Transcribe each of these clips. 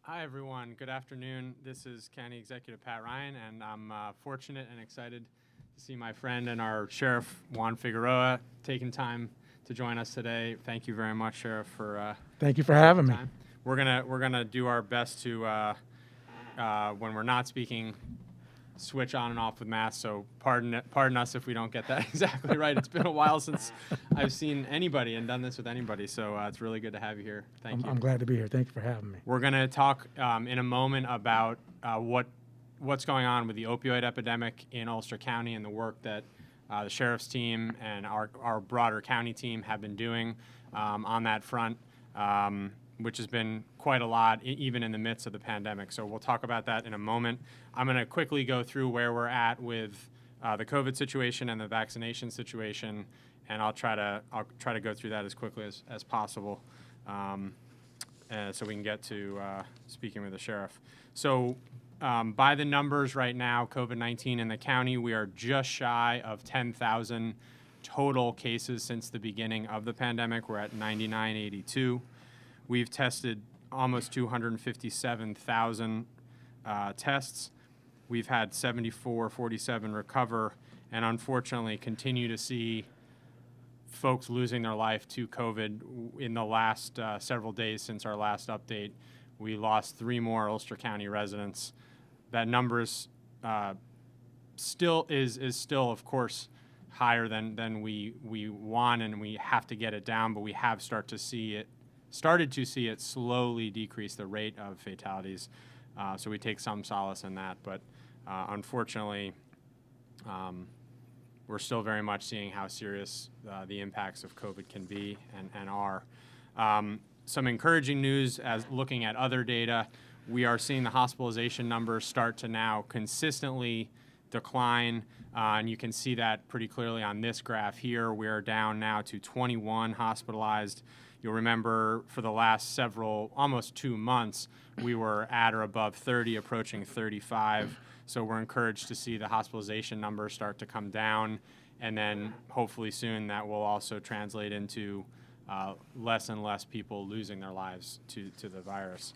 Hi, everyone. Good afternoon. This is County Executive Pat Ryan, and I'm fortunate and excited to see my friend and our Sheriff, Juan Figueroa, taking time to join us today. Thank you very much, Sheriff, for Thank you for having me. time. We're gonna do our best to, when we're not speaking, switch on and off with masks. So pardon us if we don't get that exactly right. It's been a while since I've seen anybody and done this with anybody. So it's really good to have you here. Thank you. I'm glad to be here. Thank you for having me. We're going to talk in a moment about what's going on with the opioid epidemic in Ulster County and the work that the sheriff's team and our broader county team have been doing on that front, which has been quite a lot, even in the midst of the pandemic. So we'll talk about that in a moment. I'm going to quickly go through where we're at with the COVID situation and the vaccination situation, and I'll try to go through that as quickly as possible. So we can get to speaking with the sheriff. So by the numbers right now, COVID-19 in the county, we are just shy of 10,000 total cases since the beginning of the pandemic. We're at 9,982. We've tested almost 257,000 tests. We've had 7,447 recover, and unfortunately continue to see folks losing their life to COVID. In the last several days since our last update, we lost 3 more Ulster County residents. That number is still, of course, higher than we want, and we have to get it down, but we have started to see it slowly decrease the rate of fatalities. So we take some solace in that, but unfortunately, we're still very much seeing how serious the impacts of COVID can be and are. Some encouraging news as looking at other data, we are seeing the hospitalization numbers start to now consistently decline, and you can see that pretty clearly on this graph here. We are down now to 21 hospitalized. You'll remember for the last almost 2 months, we were at or above 30, approaching 35. So we're encouraged to see the hospitalization numbers start to come down, and then hopefully soon that will also translate into less and less people losing their lives to the virus.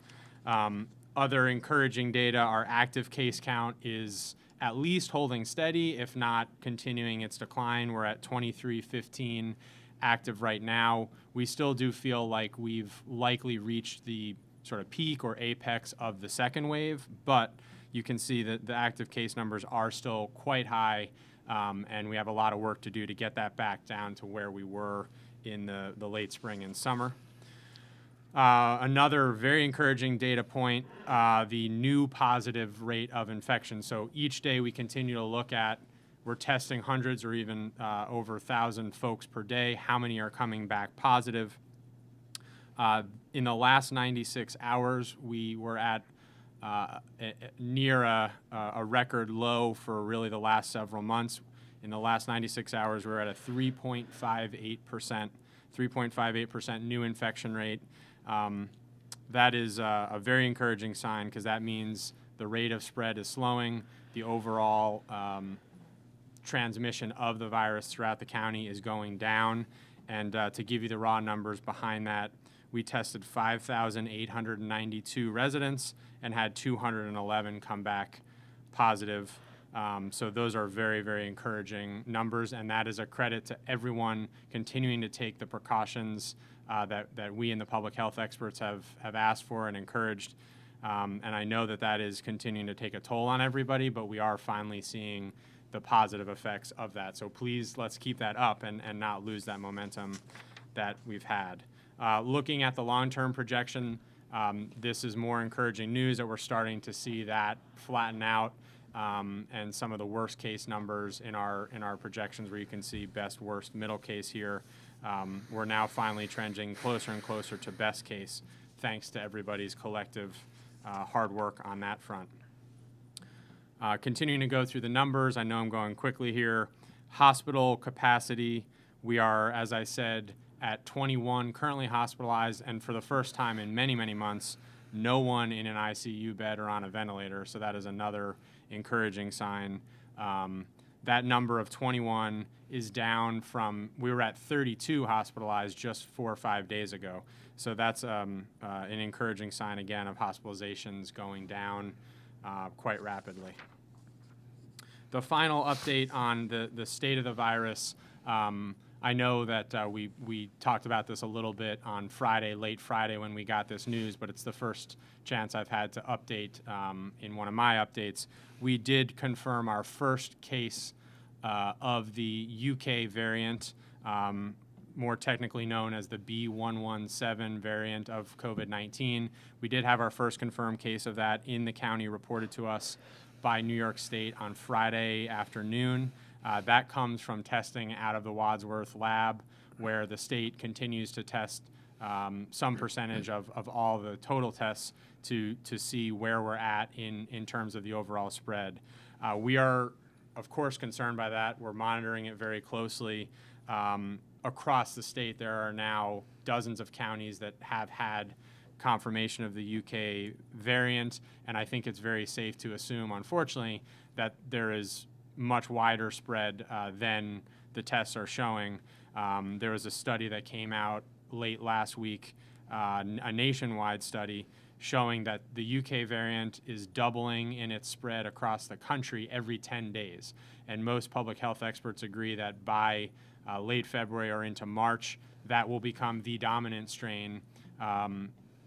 Other encouraging data, our active case count is at least holding steady, if not continuing its decline. We're at 2315 active right now. We still do feel like we've likely reached the sort of peak or apex of the second wave, but you can see that the active case numbers are still quite high, and we have a lot of work to do to get that back down to where we were in the late spring and summer. Another very encouraging data point, the new positive rate of infection. So each day we continue to look at, we're testing hundreds or even over 1,000 folks per day. How many are coming back positive? In the last 96 hours, we were at near a record low for really the last several months. In the last 96 hours, we're at a 3.58% new infection rate. That is a very encouraging sign, because that means the rate of spread is slowing. The overall transmission of the virus throughout the county is going down. And to give you the raw numbers behind that, we tested 5,892 residents and had 211 come back positive. So those are very, very encouraging numbers, and that is a credit to everyone continuing to take the precautions that we and the public health experts have asked for and encouraged. And I know that is continuing to take a toll on everybody, but we are finally seeing the positive effects of that. So please, let's keep that up and not lose that momentum that we've had. Looking at the long-term projection, this is more encouraging news that we're starting to see that flatten out, and some of the worst case numbers in our projections, where you can see best, worst, middle case here, we're now finally trending closer and closer to best case, thanks to everybody's collective hard work on that front. Continuing to go through the numbers, I know I'm going quickly here. Hospital capacity, we are, as I said, at 21 currently hospitalized, and for the first time in many, many months, no one in an ICU bed or on a ventilator, so that is another encouraging sign. that number of 21 is down from, we were at 32 hospitalized just 4 or 5 days ago. So that's an encouraging sign, again, of hospitalizations going down quite rapidly. The final update on the state of the virus, I know that we talked about this a little bit on Friday, late Friday when we got this news, but it's the first chance I've had to update in one of my updates. We did confirm our first case of the UK variant, more technically known as the B117 variant of COVID-19. We did have our first confirmed case of that in the county reported to us by New York State on Friday afternoon. That comes from testing out of the Wadsworth lab, where the state continues to test some percentage of all the total tests to see where we're at in terms of the overall spread. We are, of course, concerned by that. We're monitoring it very closely. Across the state, there are now dozens of counties that have had confirmation of the UK variant, and I think it's very safe to assume, unfortunately, that there is much wider spread than the tests are showing. There was a study that came out late last week, a nationwide study, showing that the UK variant is doubling in its spread across the country every 10 days. And most public health experts agree that by late February or into March, that will become the dominant strain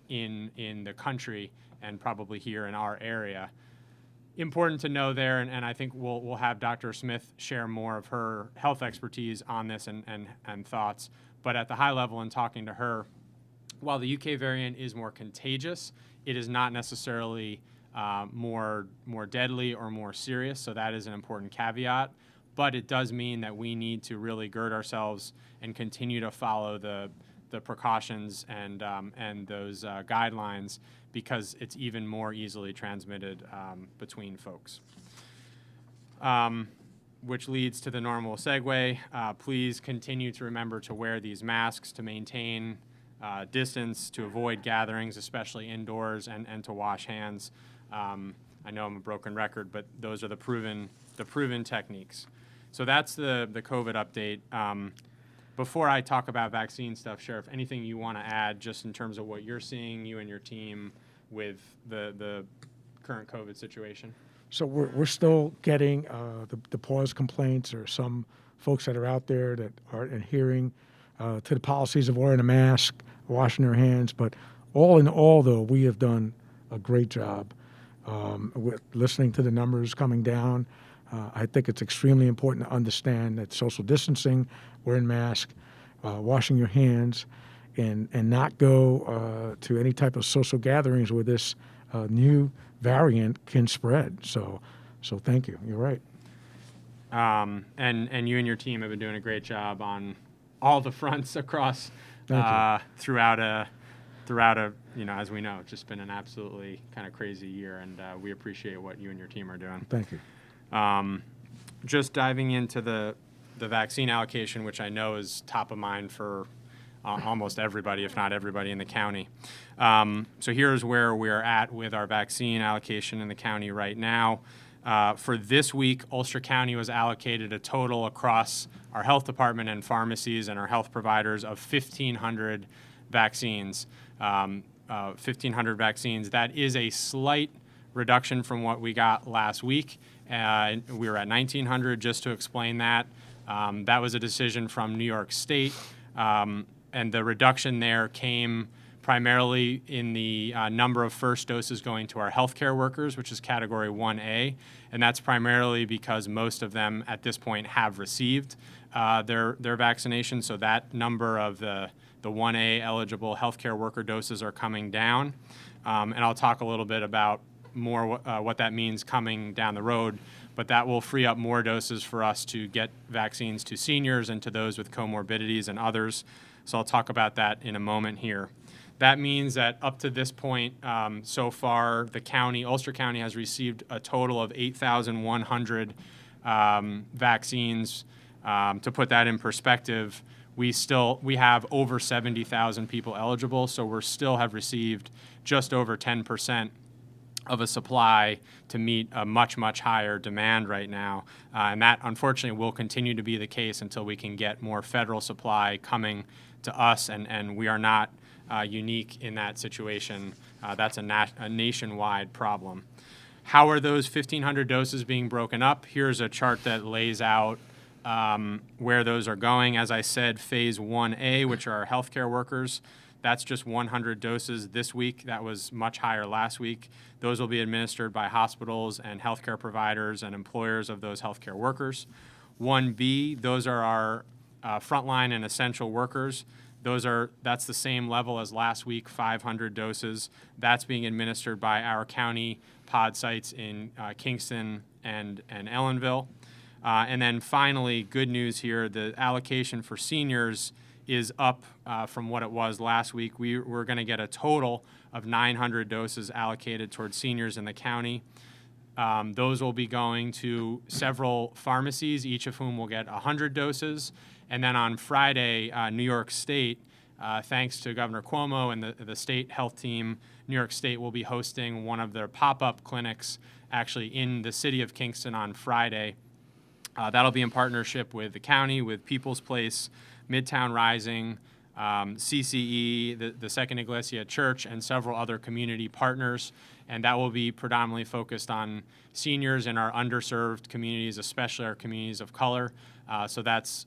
in the country and probably here in our area. Important to know there, and I think we'll have Dr. Smith share more of her health expertise on this and thoughts. But at the high level, in talking to her, while the UK variant is more contagious, it is not necessarily more deadly or more serious. So that is an important caveat. But it does mean that we need to really gird ourselves and continue to follow the precautions and those guidelines, because it's even more easily transmitted between folks. Which leads to the normal segue. Please continue to remember to wear these masks to maintain distance, to avoid gatherings, especially indoors, and to wash hands. I know I'm a broken record, but those are the proven techniques. So that's the COVID update. Before I talk about vaccine stuff, Sheriff, anything you want to add just in terms of what you're seeing, you and your team, with the current COVID situation? So we're still getting the pause complaints, or some folks that are out there that aren't adhering to the policies of wearing a mask, washing their hands. But all in all, though, we have done a great job with listening to the numbers coming down. I think it's extremely important to understand that social distancing, wearing masks, washing your hands, and not go to any type of social gatherings where this new variant can spread. So thank you. You're right. And you and your team have been doing a great job on all the fronts across throughout a as we know, it's just been an absolutely kind of crazy year, and we appreciate what you and your team are doing. Thank you. Just diving into the vaccine allocation, which I know is top of mind for almost everybody, if not everybody in the county. So here's where we're at with our vaccine allocation in the county right now. For this week, Ulster County was allocated a total across our health department and pharmacies and our health providers of 1,500 vaccines. 1,500 vaccines. That is a slight reduction from what we got last week. We were at 1,900. Just to explain that, that was a decision from New York State, and the reduction there came primarily in the number of first doses going to our healthcare workers, which is category 1A, and that's primarily because most of them at this point have received their vaccination, so that number of the 1A eligible healthcare worker doses are coming down, and I'll talk a little bit about more what that means coming down the road, but that will free up more doses for us to get vaccines to seniors and to those with comorbidities and others. So I'll talk about that in a moment here. That means that up to this point, so far, the county, Ulster County, has received a total of 8,100 vaccines. To put that in perspective, we have over 70,000 people eligible, so we still have received just over 10% of a supply to meet a much, much higher demand right now. And that, unfortunately, will continue to be the case until we can get more federal supply coming to us, and we are not unique in that situation. That's a nationwide problem. How are those 1,500 doses being broken up? Here's a chart that lays out where those are going. As I said, phase 1A, which are our healthcare workers, that's just 100 doses this week. That was much higher last week. Those will be administered by hospitals and healthcare providers and employers of those healthcare workers. 1B, those are our frontline and essential workers. That's the same level as last week, 500 doses. That's being administered by our county pod sites in Kingston and Ellenville. And then finally, good news here, the allocation for seniors is up from what it was last week. We're going to get a total of 900 doses allocated towards seniors in the county. Those will be going to several pharmacies, each of whom will get 100 doses. And then on Friday, New York State, thanks to Governor Cuomo and the state health team, New York State will be hosting one of their pop-up clinics actually in the city of Kingston on Friday. That'll be in partnership with the county, with People's Place, Midtown Rising, CCE, the Second Iglesia Church, and several other community partners. And that will be predominantly focused on seniors in our underserved communities, especially our communities of color. So that's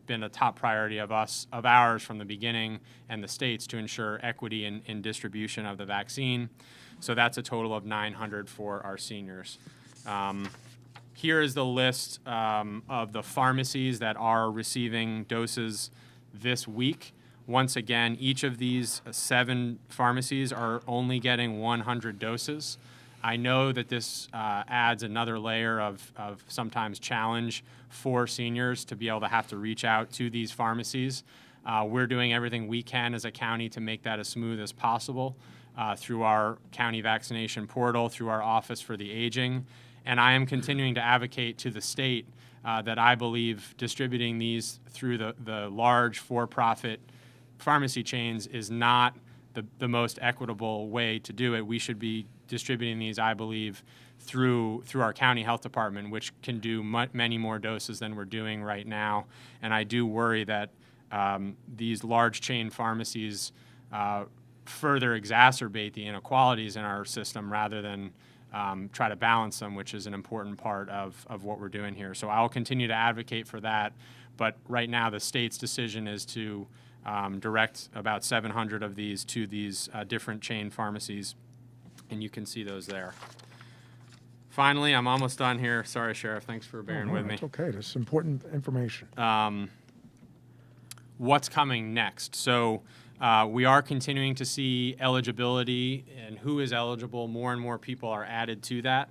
been a top priority of ours from the beginning, and the states, to ensure equity in distribution of the vaccine. So that's a total of 900 for our seniors. Here is the list of the pharmacies that are receiving doses this week. Once again, each of these 7 pharmacies are only getting 100 doses. I know that this adds another layer of sometimes challenge for seniors to be able to have to reach out to these pharmacies. We're doing everything we can as a county to make that as smooth as possible through our county vaccination portal, through our Office for the Aging. And I am continuing to advocate to the state that I believe distributing these through the large for-profit pharmacy chains is not the most equitable way to do it. We should be distributing these, I believe, through our county health department, which can do many more doses than we're doing right now. And I do worry that these large chain pharmacies further exacerbate the inequalities in our system rather than try to balance them, which is an important part of what we're doing here. So I'll continue to advocate for that. But right now, the state's decision is to direct about 700 of these to these different chain pharmacies, and you can see those there. Finally, I'm almost done here. Sorry, Sheriff. Thanks for bearing with me. It's okay. This is important information. What's coming next? So we are continuing to see eligibility and who is eligible. More and more people are added to that.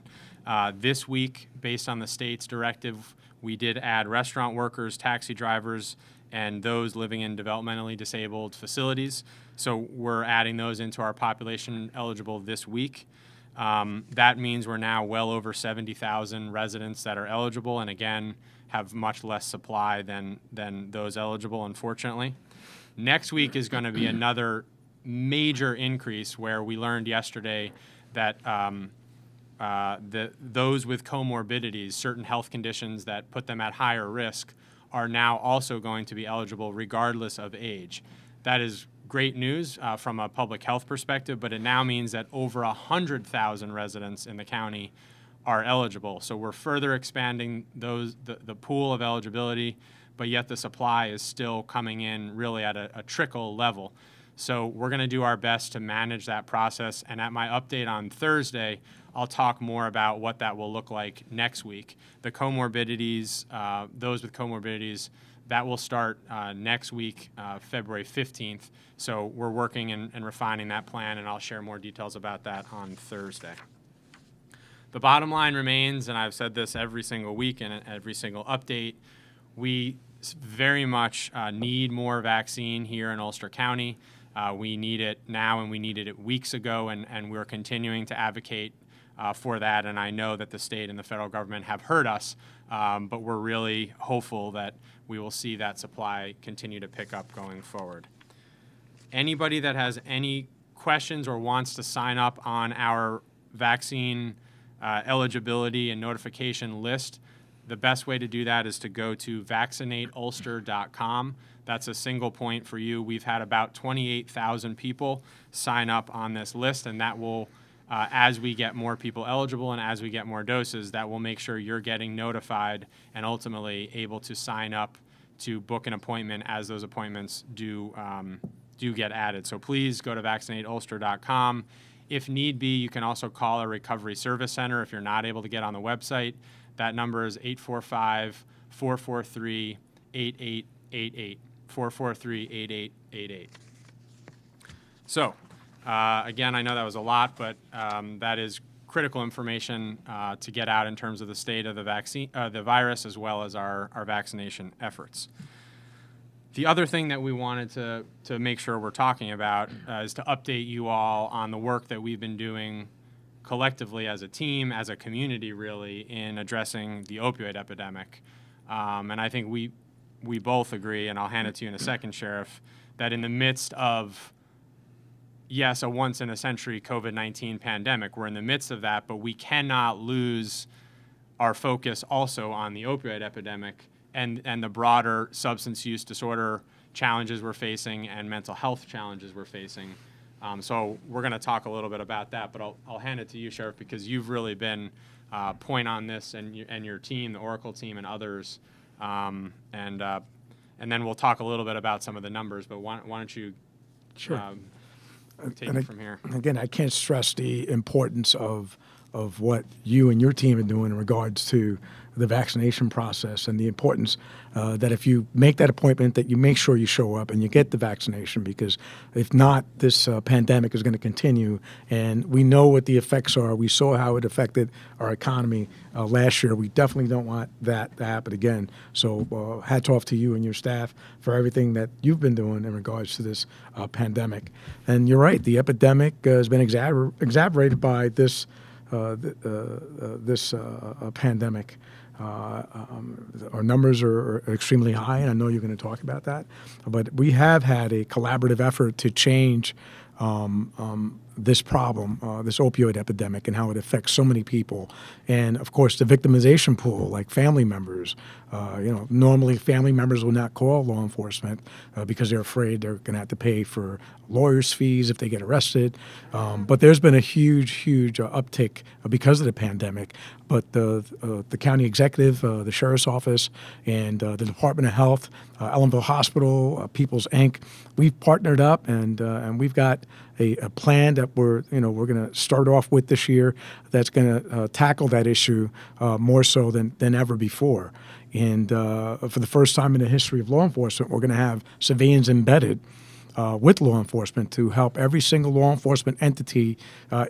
This week, based on the state's directive, we did add restaurant workers, taxi drivers, and those living in developmentally disabled facilities. So we're adding those into our population eligible this week. That means we're now well over 70,000 residents that are eligible, and again, have much less supply than those eligible, unfortunately. Next week is going to be another major increase, where we learned yesterday that those with comorbidities, certain health conditions that put them at higher risk, are now also going to be eligible regardless of age. That is great news from a public health perspective, but it now means that over 100,000 residents in the county are eligible. So we're further expanding the pool of eligibility, but yet the supply is still coming in really at a trickle level. So we're going to do our best to manage that process. And at my update on Thursday, I'll talk more about what that will look like next week. The comorbidities, those with comorbidities, that will start next week, February 15th. So we're working and refining that plan, and I'll share more details about that on Thursday. The bottom line remains, and I've said this every single week and every single update, we very much need more vaccine here in Ulster County. We need it now, and we needed it weeks ago, and we're continuing to advocate for that. And I know that the state and the federal government have heard us, but we're really hopeful that we will see that supply continue to pick up going forward. Anybody that has any questions or wants to sign up on our vaccine eligibility and notification list, the best way to do that is to go to vaccinateulster.com. That's a single point for you. We've had about 28,000 people sign up on this list, and that will, as we get more people eligible and as we get more doses, that will make sure you're getting notified and ultimately able to sign up to book an appointment as those appointments do get added. So please go to vaccinateulster.com. If need be, you can also call a recovery service center if you're not able to get on the website. That number is 845-443-8888, 443-8888. So, again, I know that was a lot, but that is critical information to get out in terms of the state of the vaccine, the virus, as well as our vaccination efforts. The other thing that we wanted to make sure we're talking about is to update you all on the work that we've been doing collectively as a team, as a community, really, in addressing the opioid epidemic. And I think we both agree, and I'll hand it to you in a second, Sheriff, that in the midst of, yes, a once-in-a-century COVID-19 pandemic, we're in the midst of that, but we cannot lose our focus also on the opioid epidemic and the broader substance use disorder challenges we're facing and mental health challenges we're facing. So we're going to talk a little bit about that, but I'll hand it to you, Sheriff, because you've really been point on this, and your team, the Oracle team, and others. And then we'll talk a little bit about some of the numbers. But why don't you Sure. take it from here? Again, I can't stress the importance of what you and your team are doing in regards to the vaccination process, and the importance that if you make that appointment, that you make sure you show up and you get the vaccination, because if not, this pandemic is going to continue, and we know what the effects are. We saw how it affected our economy last year. We definitely don't want that to happen again. So hats off to you and your staff for everything that you've been doing in regards to this pandemic. And you're right, the epidemic has been exacerbated by this pandemic. Our numbers are extremely high, and I know you're going to talk about that. But we have had a collaborative effort to change this problem, this opioid epidemic, and how it affects so many people. And of course, the victimization pool, like family members. Normally family members will not call law enforcement because they're afraid they're going to have to pay for lawyers' fees if they get arrested. But there's been a huge uptick because of the pandemic. But the county executive, the sheriff's office, and the Department of Health, Ellenville Hospital, People's Inc., we've partnered up, and we've got a plan that we're going to start off with this year that's going to tackle that issue more so than ever before. And for the first time in the history of law enforcement, we're going to have civilians embedded with law enforcement to help every single law enforcement entity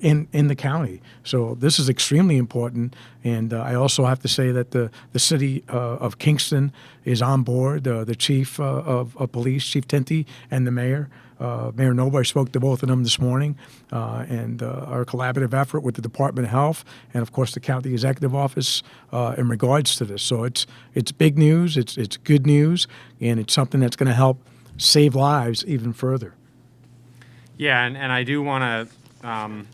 in the county. So this is extremely important. And I also have to say that the city of Kingston is on board, the chief of police, Chief Tinty, and the mayor. Mayor Noble, I spoke to both of them this morning, and our collaborative effort with the Department of Health and, of course, the County Executive Office in regards to this. So it's big news, it's good news, and it's something that's going to help save lives even further. Yeah, and I do want to,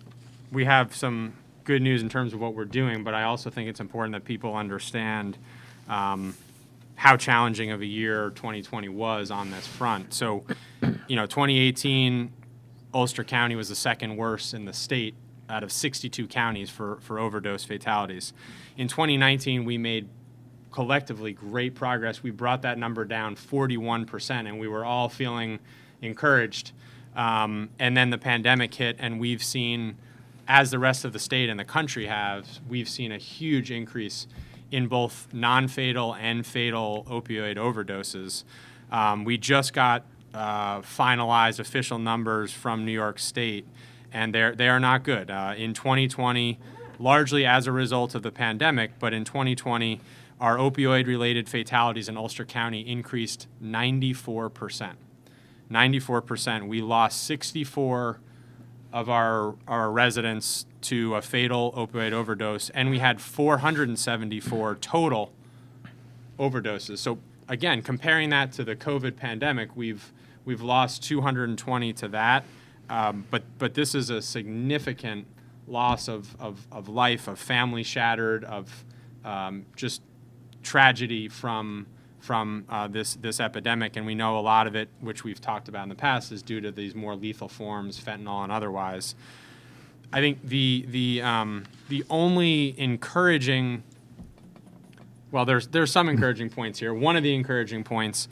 we have some good news in terms of what we're doing, but I also think it's important that people understand how challenging of a year 2020 was on this front. So, 2018, Ulster County was the second worst in the state out of 62 counties for overdose fatalities. In 2019, we made collectively great progress. We brought that number down 41%, and we were all feeling encouraged. And then the pandemic hit, and we've seen, as the rest of the state and the country have, we've seen a huge increase in both non-fatal and fatal opioid overdoses. We just got finalized official numbers from New York State, and they are not good. In 2020, largely as a result of the pandemic, but in 2020, our opioid-related fatalities in Ulster County increased 94%. 94%. We lost 64 of our residents to a fatal opioid overdose, and we had 474 total overdoses. So again, comparing that to the COVID pandemic, we've lost 220 to that, but this is a significant loss of life, of family shattered, of just tragedy from this epidemic. And we know a lot of it, which we've talked about in the past, is due to these more lethal forms, fentanyl and otherwise. I think the only encouraging, well, there's some encouraging points here. One of the encouraging points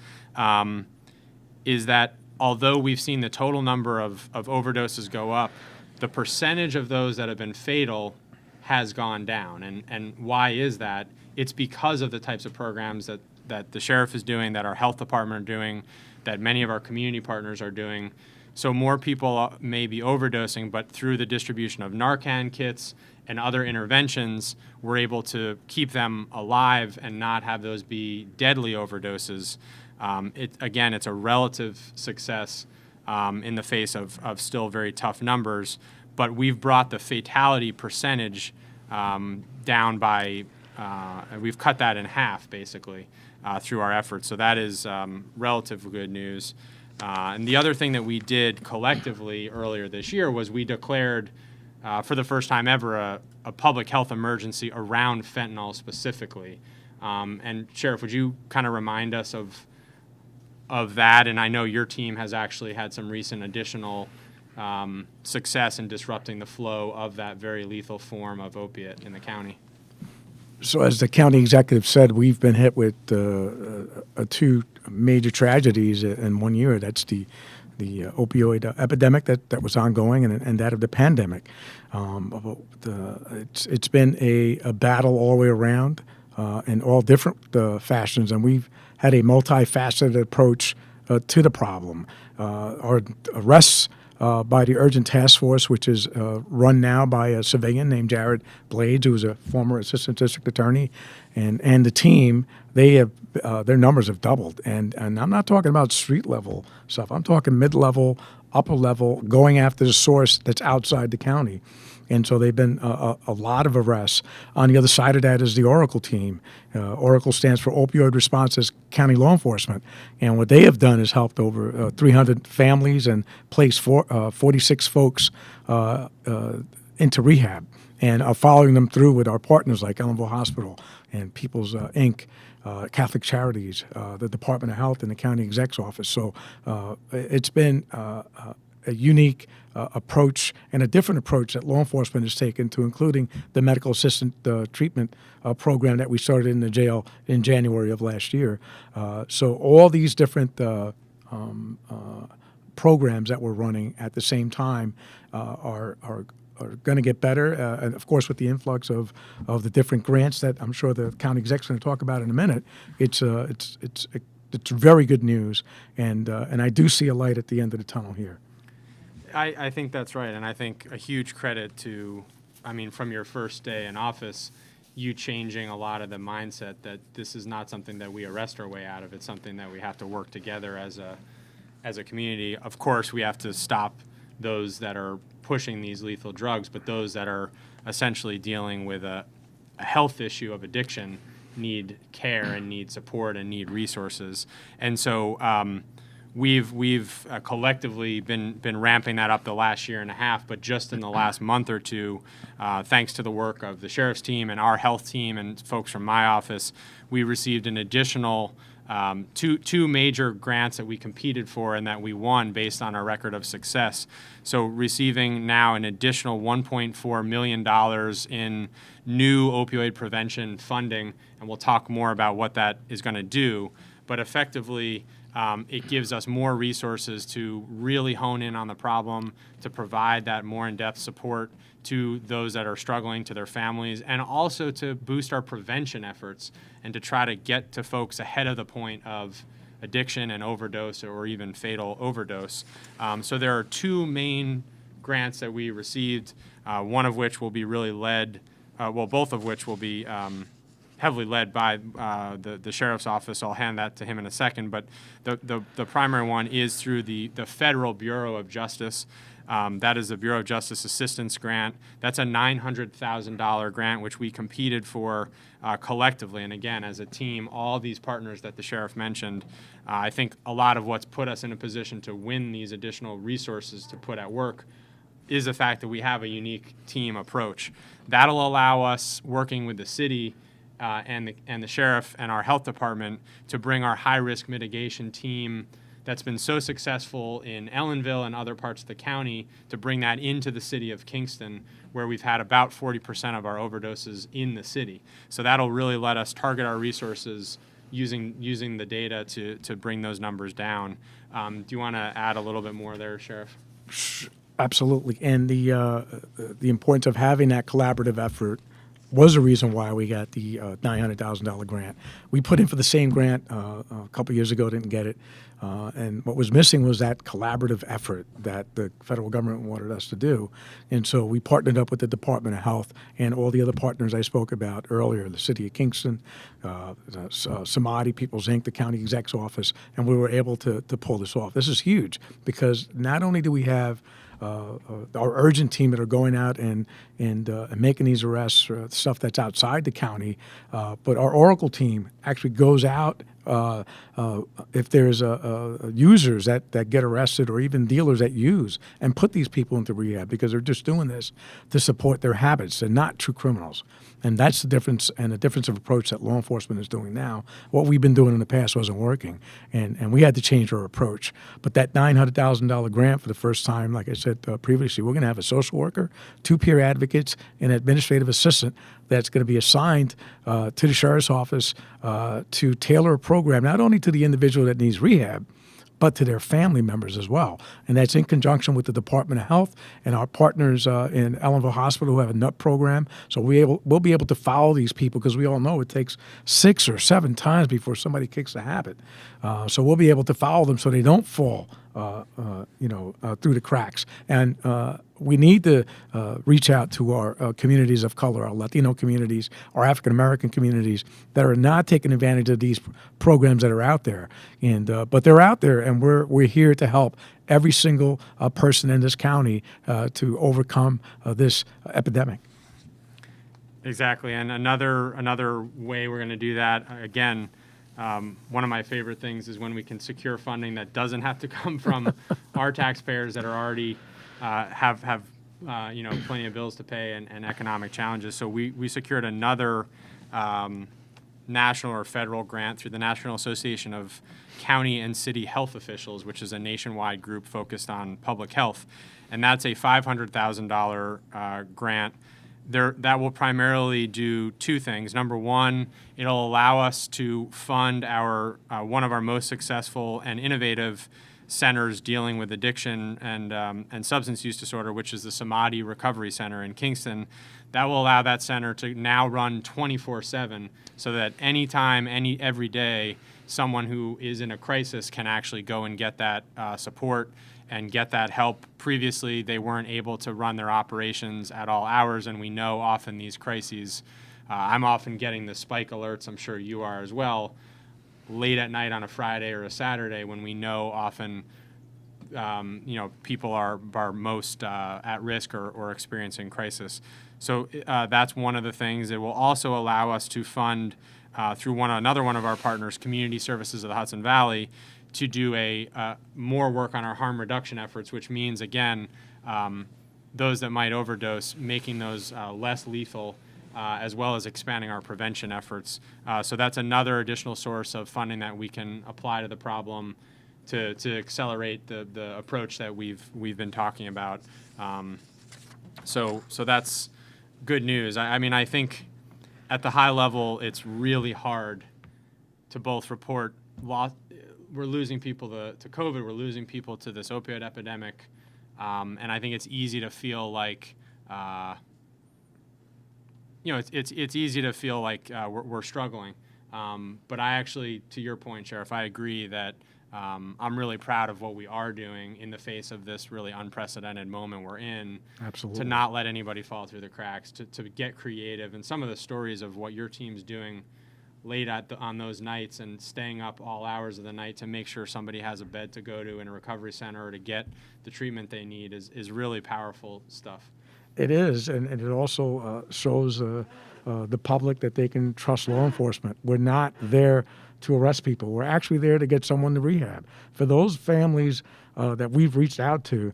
is that although we've seen the total number of overdoses go up, the percentage of those that have been fatal has gone down. And why is that? It's because of the types of programs that the sheriff is doing, that our health department are doing, that many of our community partners are doing. So more people may be overdosing, but through the distribution of Narcan kits and other interventions, we're able to keep them alive and not have those be deadly overdoses. Again, it's a relative success in the face of still very tough numbers, but we've brought the fatality percentage down by, we've cut that in half basically through our efforts. So that is relative good news. And the other thing that we did collectively earlier this year was we declared for the first time ever a public health emergency around fentanyl specifically. And Sheriff, would you kind of remind us of that? And I know your team has actually had some recent additional success in disrupting the flow of that very lethal form of opiate in the county. So as the county executive said, we've been hit with two major tragedies in 1 year. That's the opioid epidemic that was ongoing and that of the pandemic. It's been a battle all the way around in all different fashions, and we've had a multifaceted approach to the problem. Our arrests by the Urgent Task Force, which is run now by a civilian named Jared Blades, who is a former assistant district attorney, and the team, they have their numbers have doubled. And I'm not talking about street level stuff. I'm talking mid-level, upper level, going after the source that's outside the county. And so they've been a lot of arrests. On the other side of that is the Oracle team. Oracle stands for Opioid Responses County Law Enforcement. And what they have done is helped over 300 families and placed 46 folks into rehab, and are following them through with our partners like Ellenville Hospital and People's Inc., Catholic Charities, the Department of Health, and the County Exec's Office. So it's been a unique approach and a different approach that law enforcement has taken to including the medical assistant treatment program that we started in the jail in January of last year. So all these different programs that we're running at the same time are going to get better, and of course with the influx of the different grants that I'm sure the county exec's going to talk about in a minute. It's very good news, and I do see a light at the end of the tunnel here. I think that's right, and I think a huge credit to, I mean, from your first day in office, you changing a lot of the mindset that this is not something that we arrest our way out of. It's something that we have to work together as a community. Of course, we have to stop those that are pushing these lethal drugs, but those that are essentially dealing with a health issue of addiction need care and need support and need resources. And so we've collectively been ramping that up the last year and a half, but just in the last month or two, thanks to the work of the sheriff's team and our health team and folks from my office, we received an additional two major grants that we competed for and that we won based on our record of success. So receiving now an additional $1.4 million in new opioid prevention funding, and we'll talk more about what that is going to do, but effectively it gives us more resources to really hone in on the problem, to provide that more in-depth support to those that are struggling, to their families, and also to boost our prevention efforts and to try to get to folks ahead of the point of addiction and overdose or even fatal overdose. So there are two main grants that we received, one of which will be really led, both of which will be heavily led by the sheriff's office. I'll hand that to him in a second, but the primary one is through the Federal Bureau of Justice. That is the Bureau of Justice Assistance Grant. That's a $900,000 grant, which we competed for collectively. And again, as a team, all these partners that the sheriff mentioned, I think a lot of what's put us in a position to win these additional resources to put at work is the fact that we have a unique team approach. That'll allow us, working with the city and the sheriff and our health department, to bring our high-risk mitigation team that's been so successful in Ellenville and other parts of the county, to bring that into the city of Kingston, where we've had about 40% of our overdoses in the city. So that'll really let us target our resources using the data to bring those numbers down. Do you want to add a little bit more there, Sheriff? Absolutely. And the importance of having that collaborative effort was the reason why we got the $900,000 grant. We put in for the same grant a couple years ago, didn't get it. And what was missing was that collaborative effort that the federal government wanted us to do. And so we partnered up with the Department of Health and all the other partners I spoke about earlier, the City of Kingston, Samadhi, People's Inc., the County Exec's Office, and we were able to pull this off. This is huge because not only do we have our urgent team that are going out and making these arrests, stuff that's outside the county, but our Oracle team actually goes out if there's users that get arrested or even dealers that use and put these people into rehab because they're just doing this to support their habits and not true criminals. And that's the difference, and the difference of approach that law enforcement is doing now. What we've been doing in the past wasn't working, and we had to change our approach. But that $900,000 grant for the first time, like I said previously, we're going to have a social worker, 2 peer advocates, and an administrative assistant that's going to be assigned to the sheriff's office to tailor a program not only to the individual that needs rehab, but to their family members as well. And that's in conjunction with the Department of Health and our partners in Ellenville Hospital who have a NUT program. So we'll be able to follow these people because we all know it takes 6 or 7 times before somebody kicks the habit. So we'll be able to follow them so they don't fall through the cracks. And we need to reach out to our communities of color, our Latino communities, our African-American communities that are not taking advantage of these programs that are out there. And but they're out there, and we're here to help every single person in this county to overcome this epidemic. Exactly, and another way we're going to do that, again, one of my favorite things is when we can secure funding that doesn't have to come from our taxpayers that are already have plenty of bills to pay and economic challenges. So we secured another national or federal grant through the National Association of County and City Health Officials, which is a nationwide group focused on public health, and that's a $500,000 grant. That will primarily do 2 things. Number one, it'll allow us to fund our one of our most successful and innovative centers dealing with addiction and substance use disorder, which is the Samadhi Recovery Center in Kingston. That will allow that center to now run 24/7, so that anytime, every day, someone who is in a crisis can actually go and get that support and get that help. Previously, they weren't able to run their operations at all hours, and we know often these crises, I'm often getting the spike alerts, I'm sure you are as well, late at night on a Friday or a Saturday when we know often people are most at risk or experiencing crisis. So that's one of the things. It will also allow us to fund through another one of our partners, Community Services of the Hudson Valley, to do more work on our harm reduction efforts, which means, again, those that might overdose, making those less lethal, as well as expanding our prevention efforts. So that's another additional source of funding that we can apply to the problem to accelerate the approach that we've been talking about. So that's good news. I mean, I think at the high level, it's really hard to both report we're losing people to COVID, we're losing people to this opioid epidemic, and I think it's easy to feel like, it's easy to feel like we're struggling. But I actually, to your point, Sheriff, I agree that I'm really proud of what we are doing in the face of this really unprecedented moment we're in. Absolutely. To not let anybody fall through the cracks, to get creative, and some of the stories of what your team's doing late on those nights and staying up all hours of the night to make sure somebody has a bed to go to in a recovery center or to get the treatment they need is really powerful stuff. It is, and it also shows the public that they can trust law enforcement. We're not there to arrest people. We're actually there to get someone to rehab. For those families that we've reached out to,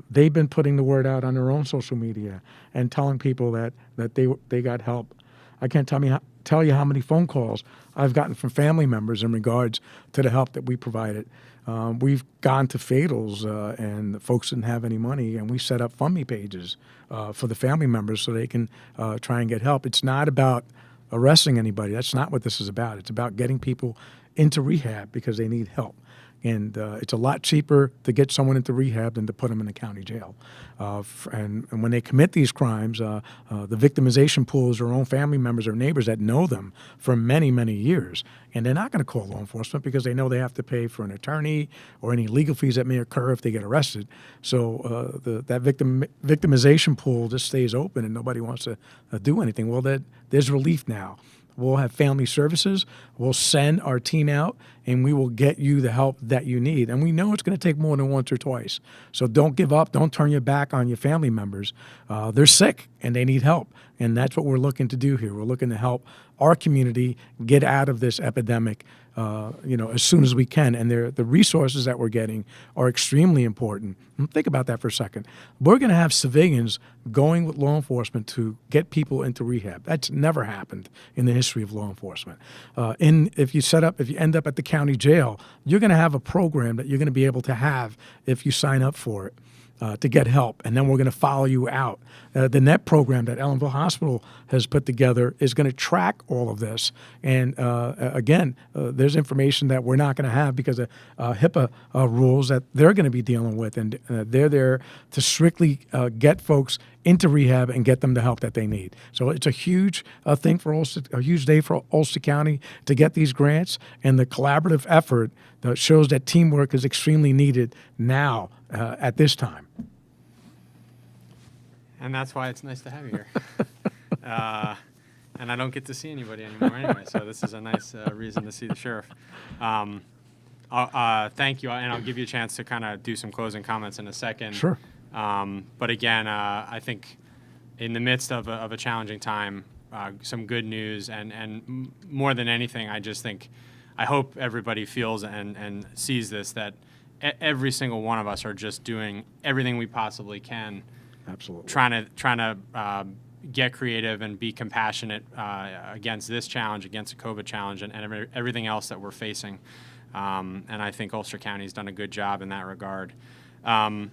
they've been putting the word out on their own social media and telling people that they got help. I can't tell you how many phone calls I've gotten from family members in regards to the help that we provided. We've gone to fatals and the folks didn't have any money, and we set up FundMe pages for the family members so they can try and get help. It's not about arresting anybody. That's not what this is about. It's about getting people into rehab because they need help. And it's a lot cheaper to get someone into rehab than to put them in the county jail. And when they commit these crimes, the victimization pool is their own family members or neighbors that know them for many, many years. And they're not going to call law enforcement because they know they have to pay for an attorney or any legal fees that may occur if they get arrested. So that victimization pool just stays open and nobody wants to do anything. Well, there's relief now. We'll have family services. We'll send our team out, and we will get you the help that you need. And we know it's going to take more than once or twice. So don't give up. Don't turn your back on your family members. They're sick, and they need help. And that's what we're looking to do here. We're looking to help our community get out of this epidemic, as soon as we can. And the resources that we're getting are extremely important. Think about that for a second. We're going to have civilians going with law enforcement to get people into rehab. That's never happened in the history of law enforcement. If you end up at the county jail, you're going to have a program that you're going to be able to have if you sign up for it. To get help, and then we're going to follow you out. The NET program that Ellenville Hospital has put together is going to track all of this. And again, there's information that we're not going to have because of HIPAA rules that they're going to be dealing with, and they're there to strictly get folks into rehab and get them the help that they need. So it's a huge thing for Ulster, a huge day for Ulster County to get these grants, and the collaborative effort that shows that teamwork is extremely needed now at this time. And that's why it's nice to have you here. And I don't get to see anybody anymore anyway, so this is a nice reason to see the sheriff. Thank you, and I'll give you a chance to kind of do some closing comments in a second. Sure. But again, I think in the midst of a challenging time, some good news, and more than anything, I hope everybody feels and sees this, that every single one of us are just doing everything we possibly can. Absolutely. Trying to get creative and be compassionate against this challenge, against the COVID challenge, and everything else that we're facing. And I think Ulster County has done a good job in that regard. One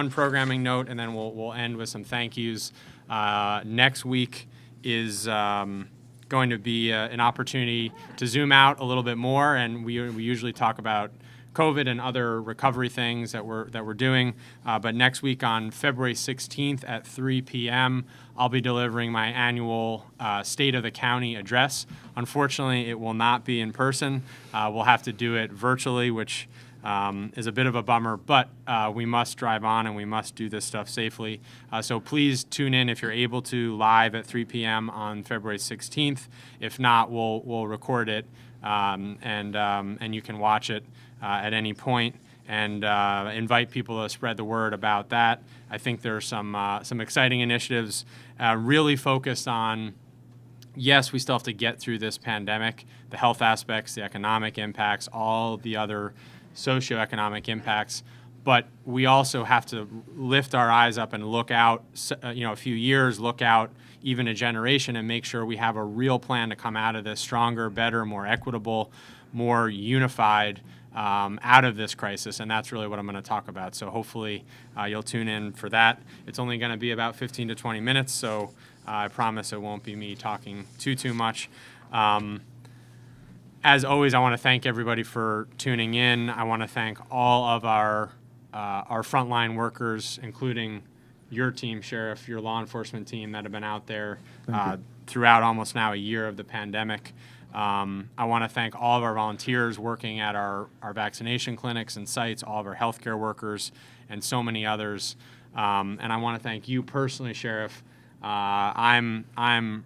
programming note, and then we'll end with some thank yous. Next week is going to be an opportunity to zoom out a little bit more, and we usually talk about COVID and other recovery things that we're doing. But next week on February 16th at 3 p.m., I'll be delivering my annual State of the County address. Unfortunately, it will not be in person. We'll have to do it virtually, which is a bit of a bummer, but we must drive on and we must do this stuff safely. So please tune in if you're able to, live at 3 p.m. on February 16th. If not, we'll record it and you can watch it at any point, and invite people to spread the word about that. I think there are some exciting initiatives really focused on, yes, we still have to get through this pandemic, the health aspects, the economic impacts, all the other socioeconomic impacts, but we also have to lift our eyes up and look out, a few years, look out even a generation, and make sure we have a real plan to come out of this stronger, better, more equitable, more unified out of this crisis, and that's really what I'm going to talk about. So hopefully you'll tune in for that. It's only going to be about 15 to 20 minutes, so I promise it won't be me talking too much. As always, I want to thank everybody for tuning in. I want to thank all of our frontline workers, including your team, Sheriff, your law enforcement team that have been out there throughout almost now a year of the pandemic. I want to thank all of our volunteers working at our vaccination clinics and sites, all of our healthcare workers, and so many others. And I want to thank you personally, Sheriff. I'm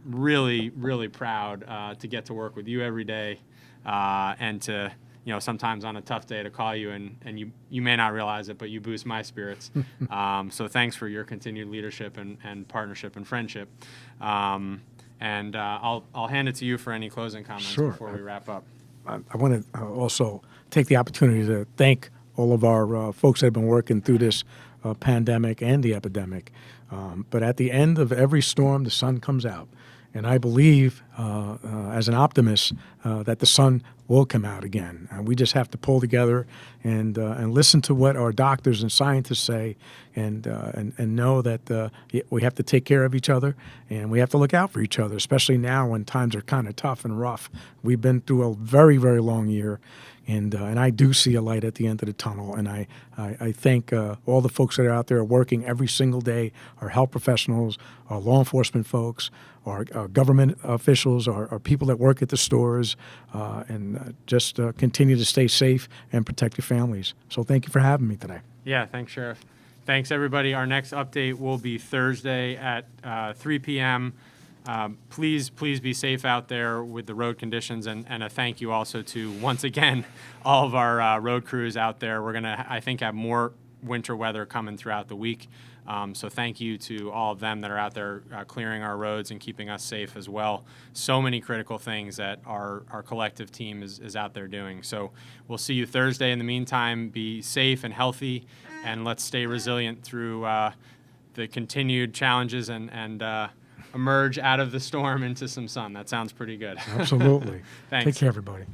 really, really proud to get to work with you every day, and to, sometimes on a tough day to call you, and you may not realize it, but you boost my spirits. So thanks for your continued leadership and partnership and friendship. And I'll hand it to you for any closing comments Sure. before we wrap up. I want to also take the opportunity to thank all of our folks that have been working through this pandemic and the epidemic. But at the end of every storm, the sun comes out. And I believe, as an optimist, that the sun will come out again. We just have to pull together and listen to what our doctors and scientists say, and know that we have to take care of each other and we have to look out for each other, especially now when times are kind of tough and rough. We've been through a very, very long year, and I do see a light at the end of the tunnel. And I thank all the folks that are out there working every single day, our health professionals, our law enforcement folks, our government officials, our people that work at the stores, and just continue to stay safe and protect your families. So thank you for having me today. Yeah, thanks, Sheriff. Thanks, everybody. Our next update will be Thursday at 3 p.m. Please be safe out there with the road conditions, and a thank you also to, once again, all of our road crews out there. We're going to, I think, have more winter weather coming throughout the week. So thank you to all of them that are out there clearing our roads and keeping us safe as well. So many critical things that our collective team is out there doing. So we'll see you Thursday. In the meantime, be safe and healthy, and let's stay resilient through the continued challenges and emerge out of the storm into some sun. That sounds pretty good. Absolutely. Thanks. Take care, everybody.